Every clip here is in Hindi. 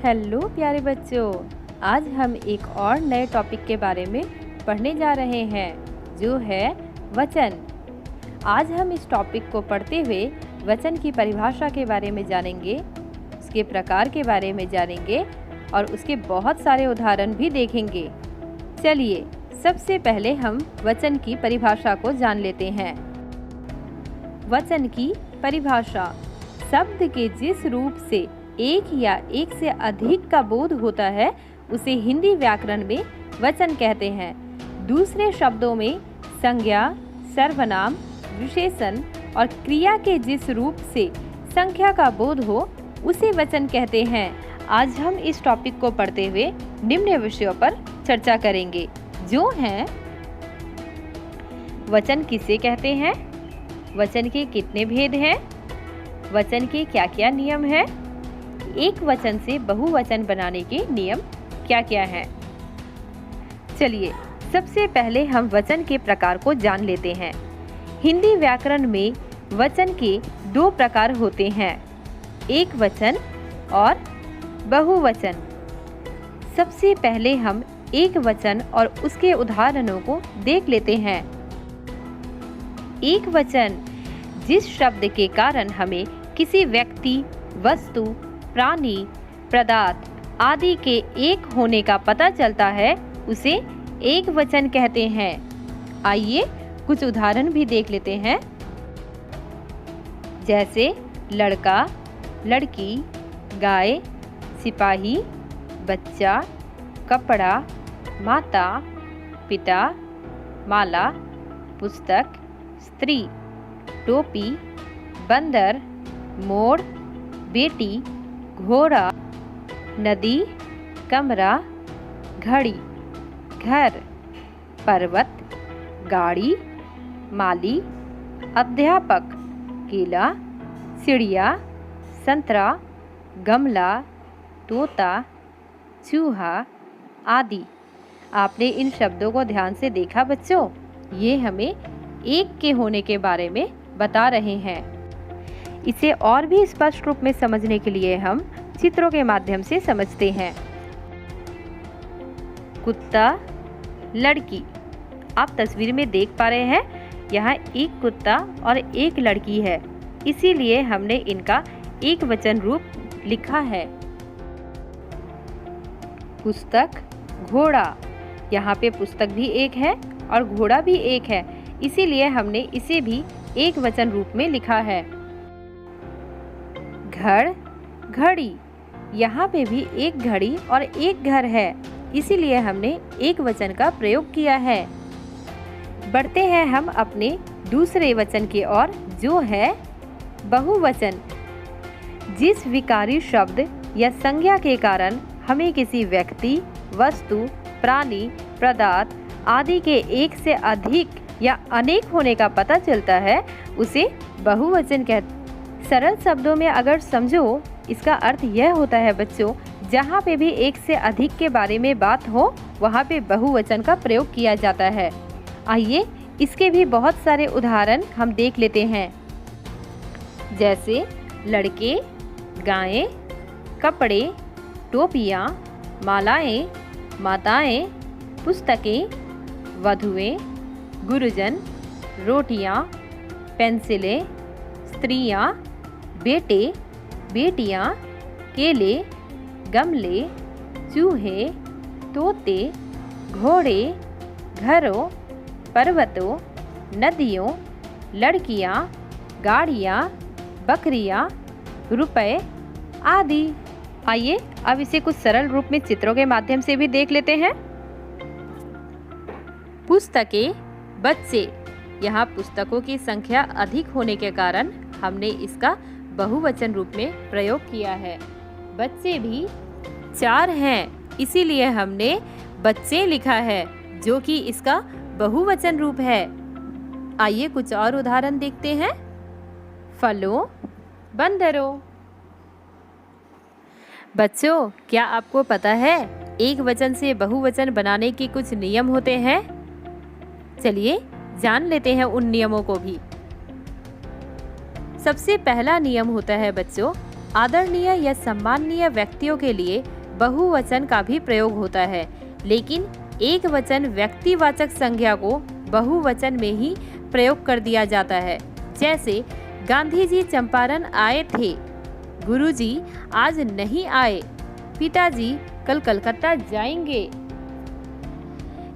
हेलो प्यारे बच्चों, आज हम एक और नए टॉपिक के बारे में पढ़ने जा रहे हैं जो है वचन। आज हम इस टॉपिक को पढ़ते हुए वचन की परिभाषा के बारे में जानेंगे, उसके प्रकार के बारे में जानेंगे और उसके बहुत सारे उदाहरण भी देखेंगे। चलिए सबसे पहले हम वचन की परिभाषा को जान लेते हैं। वचन की परिभाषा शब्द के जिस रूप से एक या एक से अधिक का बोध होता है उसे हिंदी व्याकरण में वचन कहते हैं। दूसरे शब्दों में संज्ञा, सर्वनाम, विशेषण और क्रिया के जिस रूप से संख्या का बोध हो उसे वचन कहते हैं। आज हम इस टॉपिक को पढ़ते हुए निम्न विषयों पर चर्चा करेंगे जो हैं वचन किसे कहते हैं, वचन के कितने भेद हैं, वचन के क्या क्या नियम हैं, एक वचन से बहुवचन बनाने के नियम क्या क्या हैं। चलिए सबसे पहले हम वचन के प्रकार को जान लेते हैं। हिंदी व्याकरण में वचन के दो प्रकार होते हैं, एक वचन और बहुवचन। सबसे पहले हम एक वचन और उसके उदाहरणों को देख लेते हैं। एक वचन जिस शब्द के कारण हमें किसी व्यक्ति, वस्तु, प्राणी, पदार्थ आदि के एक होने का पता चलता है उसे एक वचन कहते हैं। आइए कुछ उदाहरण भी देख लेते हैं, जैसे लड़का, लड़की, गाय, सिपाही, बच्चा, कपड़ा, माता, पिता, माला, पुस्तक, स्त्री, टोपी, बंदर, मोर, बेटी, घोड़ा, नदी, कमरा, घड़ी, घर, पर्वत, गाड़ी, माली, अध्यापक, केला, चिड़िया, संतरा, गमला, तोता, चूहा आदि। आपने इन शब्दों को ध्यान से देखा बच्चों? ये हमें एक के होने के बारे में बता रहे हैं। इसे और भी स्पष्ट रूप में समझने के लिए हम चित्रों के माध्यम से समझते हैं। कुत्ता, लड़की। आप तस्वीर में देख पा रहे हैं, यहाँ एक कुत्ता और एक लड़की है, इसीलिए हमने इनका एक वचन रूप लिखा है। पुस्तक, घोड़ा। यहाँ पे पुस्तक भी एक है और घोड़ा भी एक है, इसीलिए हमने इसे भी एक वचन रूप में लिखा है। घर, घड़ी। यहाँ पे भी एक घड़ी और एक घर है, इसीलिए हमने एक वचन का प्रयोग किया है। बढ़ते हैं हम अपने दूसरे वचन की ओर जो है बहुवचन। जिस विकारी शब्द या संज्ञा के कारण हमें किसी व्यक्ति, वस्तु, प्राणी, पदार्थ आदि के एक से अधिक या अनेक होने का पता चलता है उसे बहुवचन कहते हैं। सरल शब्दों में अगर समझो, इसका अर्थ यह होता है बच्चों, जहाँ पे भी एक से अधिक के बारे में बात हो वहाँ पे बहुवचन का प्रयोग किया जाता है। आइए इसके भी बहुत सारे उदाहरण हम देख लेते हैं, जैसे लड़के, गायें, कपड़े, टोपियाँ, मालाएं, माताएं, पुस्तकें, वधुएं, गुरुजन, रोटियाँ, पेंसिलें, स्त्रियाँ, बेटे, बेटियाँ, केले, गमले, चूहे, तोते, घोड़े, घरों, पर्वतों, नदियों, लड़कियाँ, गाड़ियाँ, बकरियाँ, रुपए आदि। आइए अब इसे कुछ सरल रूप में चित्रों के माध्यम से भी देख लेते हैं। पुस्तकें, बच्चे। यहाँ पुस्तकों की संख्या अधिक होने के कारण हमने इसका बहुवचन रूप में प्रयोग किया है। बच्चे भी 4 हैं, इसीलिए हमने बच्चे लिखा है जो कि इसका बहुवचन रूप है। आइए कुछ और उदाहरण देखते हैं। फलों, बंदरों। बच्चों, क्या आपको पता है एक वचन से बहुवचन बनाने के कुछ नियम होते हैं? चलिए जान लेते हैं उन नियमों को भी। सबसे पहला नियम होता है बच्चों, आदरणीय या सम्माननीय व्यक्तियों के लिए बहुवचन का भी प्रयोग होता है, लेकिन एक वचन व्यक्तिवाचक संज्ञा को बहुवचन में ही प्रयोग कर दिया जाता है। जैसे गांधी जी चंपारण आए थे, गुरुजी आज नहीं आए, पिताजी कल कलकत्ता जाएंगे।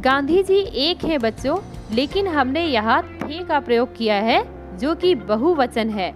गांधी जी एक हैं बच्चों, लेकिन हमने यहाँ थे का प्रयोग किया है जो कि बहुवचन है।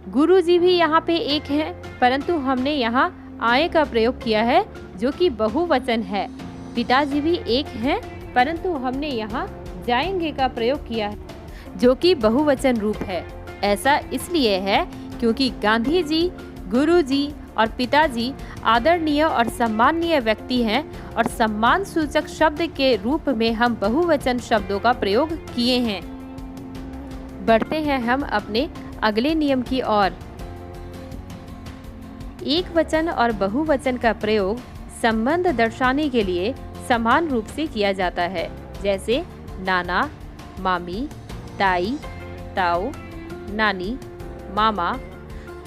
गुरुजी भी यहाँ पे एक हैं, परंतु हमने यहाँ आए का प्रयोग किया है जो कि बहुवचन है। पिताजी भी एक हैं, परंतु हमने यहाँ जाएंगे का प्रयोग किया है जो कि बहुवचन रूप है। ऐसा इसलिए है क्योंकि गांधी जी, गुरुजी और पिताजी आदरणीय और सम्माननीय व्यक्ति हैं और सम्मान सूचक शब्द के रूप में हम बहुवचन शब्दों का प्रयोग किए हैं। बढ़ते हैं हम अपने अगले नियम की ओर। एक वचन और बहुवचन का प्रयोग संबंध दर्शाने के लिए समान रूप से किया जाता है। जैसे नाना, मामी, ताई, ताऊ, नानी, मामा,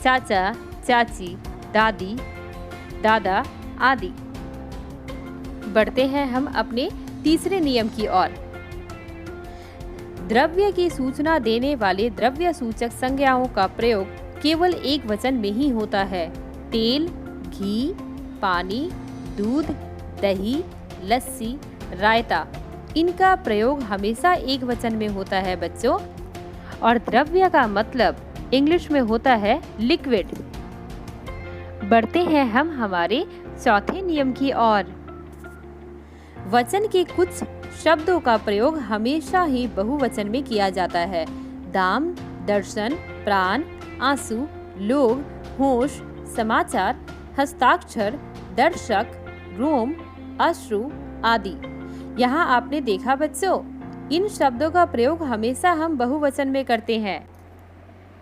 चाचा, चाची, दादी, दादा आदि। बढ़ते हैं हम अपने तीसरे नियम की ओर। द्रव्य की सूचना देने वाले द्रव्य सूचक संज्ञाओं का प्रयोग केवल एक वचन में ही होता है। तेल, घी, पानी, दूध, दही, लस्सी, रायता, इनका प्रयोग हमेशा एक वचन में होता है बच्चों। और द्रव्य का मतलब इंग्लिश में होता है लिक्विड। बढ़ते हैं हम हमारे चौथे नियम की ओर। वचन के कुछ शब्दों का प्रयोग हमेशा ही बहुवचन में किया जाता है। दाम, दर्शन, प्राण, आंसू, लोग, होश, समाचार, हस्ताक्षर, दर्शक, रोम, अश्रु आदि। यहाँ आपने देखा बच्चों, इन शब्दों का प्रयोग हमेशा हम बहुवचन में करते हैं।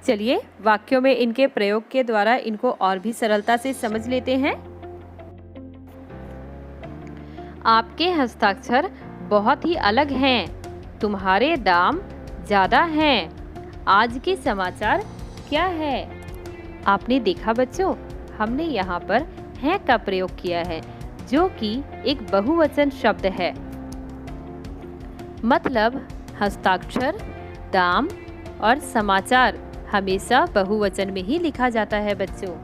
चलिए वाक्यों में इनके प्रयोग के द्वारा इनको और भी सरलता से समझ लेते हैं। आपके हस्ताक्षर बहुत ही अलग हैं, तुम्हारे दाम ज़्यादा हैं, आज के समाचार क्या है। आपने देखा बच्चों, हमने यहाँ पर है का प्रयोग किया है जो कि एक बहुवचन शब्द है। मतलब हस्ताक्षर, दाम और समाचार हमेशा बहुवचन में ही लिखा जाता है बच्चों।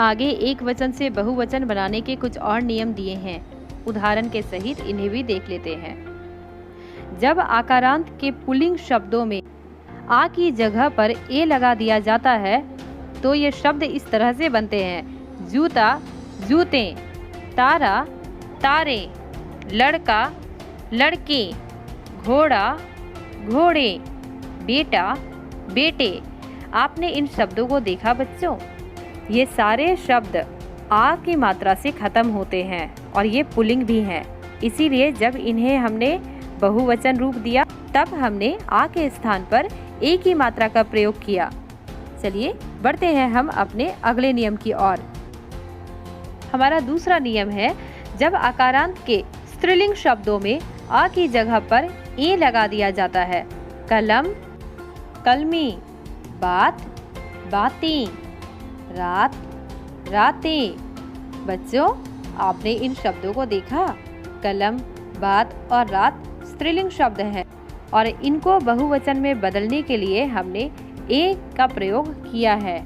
आगे एक वचन से बहुवचन बनाने के कुछ और नियम दिए हैं, उदाहरण के सहित इन्हें भी देख लेते हैं। जब आकारांत के पुल्लिंग शब्दों में आ की जगह पर ए लगा दिया जाता है तो ये शब्द इस तरह से बनते हैं: जूता, जूते, तारा, तारे, लड़का, लड़के, घोड़ा, घोड़े, बेटा, बेटे। आपने इन शब्दों को देखा बच्चों, ये सारे शब्द आ की मात्रा से खत्म होते हैं और ये पुल्लिंग भी हैं। इसीलिए जब इन्हें हमने बहुवचन रूप दिया तब हमने आ के स्थान पर ए की मात्रा का प्रयोग किया। चलिए बढ़ते हैं हम अपने अगले नियम की ओर। हमारा दूसरा नियम है, जब आकारांत के स्त्रीलिंग शब्दों में आ की जगह पर ए लगा दिया जाता है। कलम, कलमी, बात, बातें, रात, रातें। बच्चों आपने इन शब्दों को देखा, कलम, बात और रात स्त्रीलिंग शब्द हैं और इनको बहुवचन में बदलने के लिए हमने ए का प्रयोग किया है।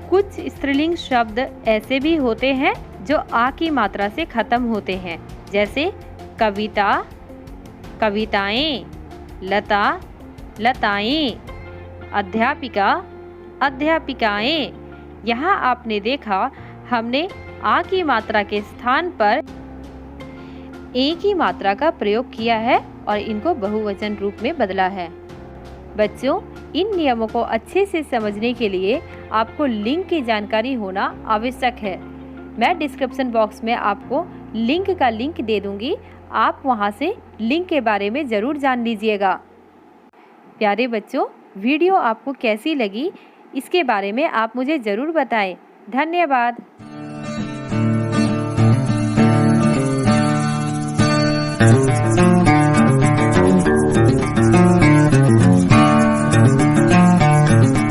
कुछ स्त्रीलिंग शब्द ऐसे भी होते हैं जो आ की मात्रा से खत्म होते हैं, जैसे कविता, कविताएं, लता, लताएं, अध्यापिका, अध्यापिकाएं। यहाँ आपने देखा हमने आ की मात्रा के स्थान पर ए की मात्रा का प्रयोग किया है और इनको बहुवचन रूप में बदला है। बच्चों इन नियमों को अच्छे से समझने के लिए आपको लिंक की जानकारी होना आवश्यक है। मैं डिस्क्रिप्शन बॉक्स में आपको लिंक का लिंक दे दूंगी, आप वहां से लिंक के बारे में ज़रूर जान लीजिएगा। प्यारे बच्चों, वीडियो आपको कैसी लगी इसके बारे में आप मुझे ज़रूर बताएं। धन्यवाद।